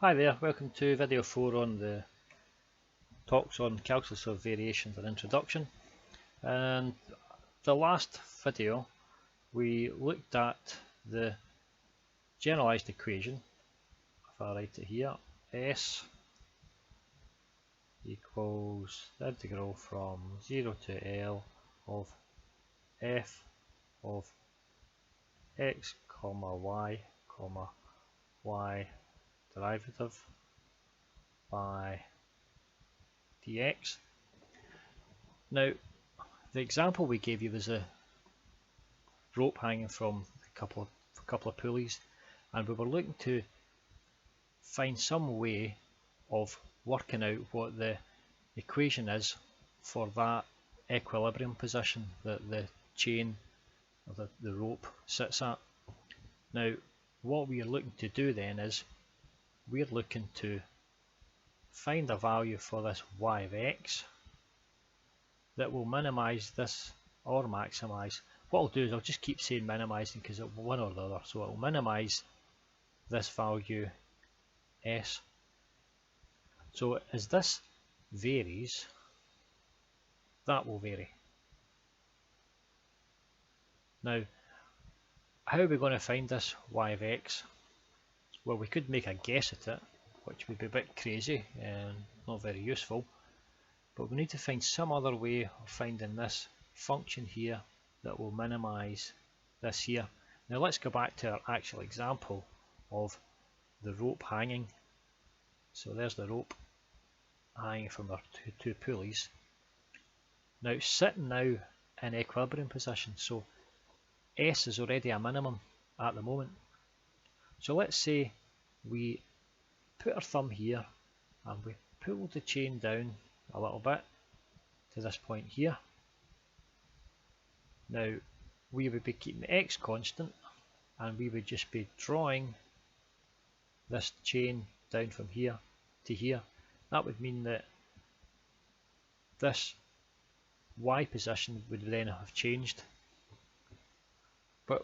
Hi there, welcome to video 4 on the talks on calculus of variations and introduction. And the last video we looked at the generalized equation, if I write it here, S equals the integral from 0 to L of f of x comma y derivative by dx. Now, the example we gave you was a rope hanging from a couple of pulleys, and we were looking to find some way of working out what the equation is for that equilibrium position that the chain or the rope sits at. Now, what we are looking to do then is we're looking to find a value for this y of x that will minimize this or maximize. What I'll do is I'll just keep saying minimizing because it's one or the other. So it'll minimize this value s. So as this varies, that will vary. Now, how are we going to find this y of x? Well, we could make a guess at it, which would be a bit crazy and not very useful. But we need to find some other way of finding this function here that will minimize this here. Now let's go back to our actual example of the rope hanging. So there's the rope hanging from our two pulleys. Now sitting now in equilibrium position, so S is already a minimum at the moment. So let's say we put our thumb here and we pull the chain down a little bit to this point here. Now we would be keeping x constant and we would just be drawing this chain down from here to here. That would mean that this y position would then have changed. But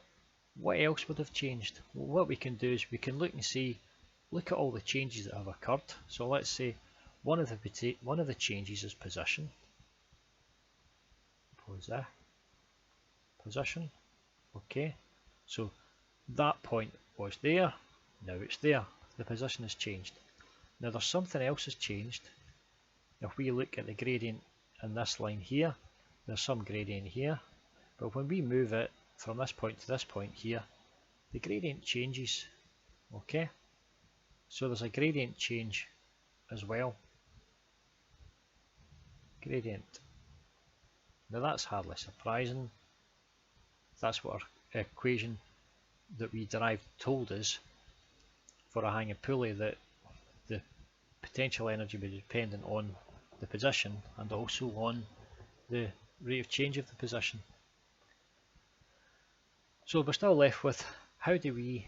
what else would have changed? Well, what we can do is we can look and see, look at all the changes that have occurred. So let's say one of the changes is position. Position. Okay. So that point was there. Now it's there. The position has changed. Now there's something else has changed. If we look at the gradient in this line here, there's some gradient here. But when we move it from this point to this point here, the gradient changes. Okay. So there's a gradient change as well. Gradient. Now that's hardly surprising. That's what our equation that we derived told us for a hanging pulley, that the potential energy would be dependent on the position and also on the rate of change of the position. So we're still left with, how do we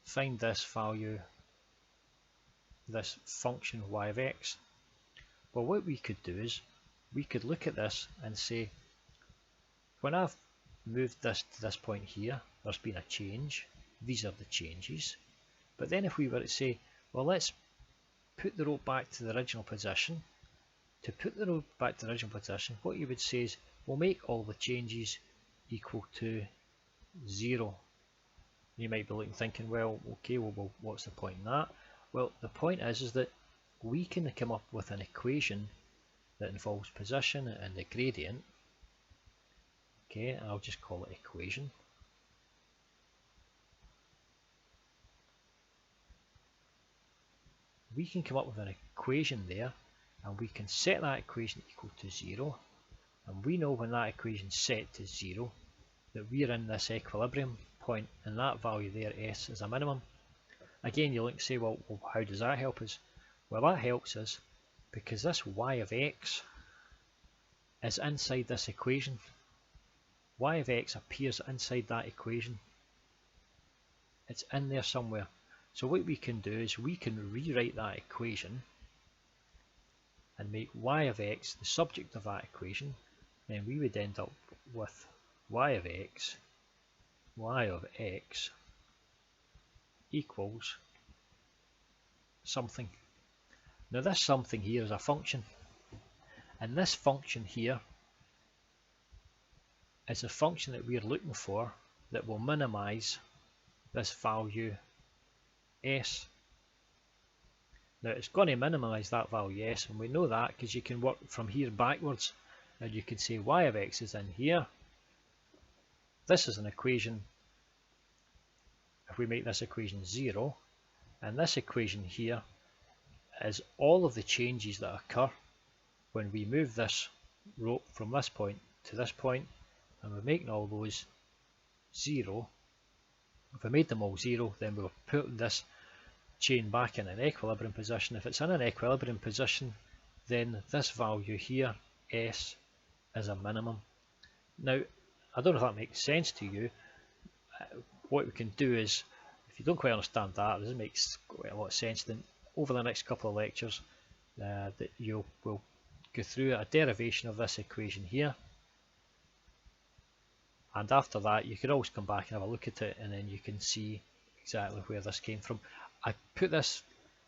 find this value, this function y of x? Well, what we could do is we could look at this and say, when I've moved this to this point here, there's been a change. These are the changes. But then if we were to say, well, let's put the rope back to the original position. To put the rope back to the original position, what you would say is, we'll make all the changes equal to 0. You might be looking thinking, well, okay, well, what's the point in that? Well, the point is that we can come up with an equation that involves position and the gradient. Okay, I'll just call it equation. We can come up with an equation there, and we can set that equation equal to 0. And we know when that equation is set to 0 that we're in this equilibrium point, and that value there, s, is a minimum. Again, you'll like to say, well, how does that help us? Well, that helps us because this y of x is inside this equation. Y of x appears inside that equation. It's in there somewhere. So what we can do is we can rewrite that equation and make y of x the subject of that equation. Then we would end up with y of x equals something. Now this something here is a function, and this function here is a function that we're looking for that will minimize this value s. Now it's going to minimize that value s, and we know that because you can work from here backwards, and you can say y of x is in here. This is an equation. If we make this equation 0, and this equation here is all of the changes that occur when we move this rope from this point to this point, and we're making all those 0. If we made them all 0, then we're putting this chain back in an equilibrium position. If it's in an equilibrium position, then this value here, s, is a minimum. Now, I don't know if that makes sense to you. What we can do is, if you don't quite understand that, this makes quite a lot of sense, then over the next couple of lectures that you will go through a derivation of this equation here, and after that you could always come back and have a look at it, and then you can see exactly where this came from. I put this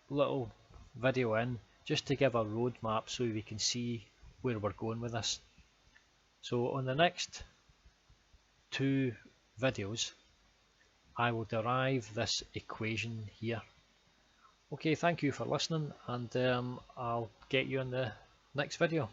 little video in just to give a roadmap so we can see where we're going with this. So on the next 2 videos I will derive this equation here. Okay, thank you for listening, and I'll get you in the next video.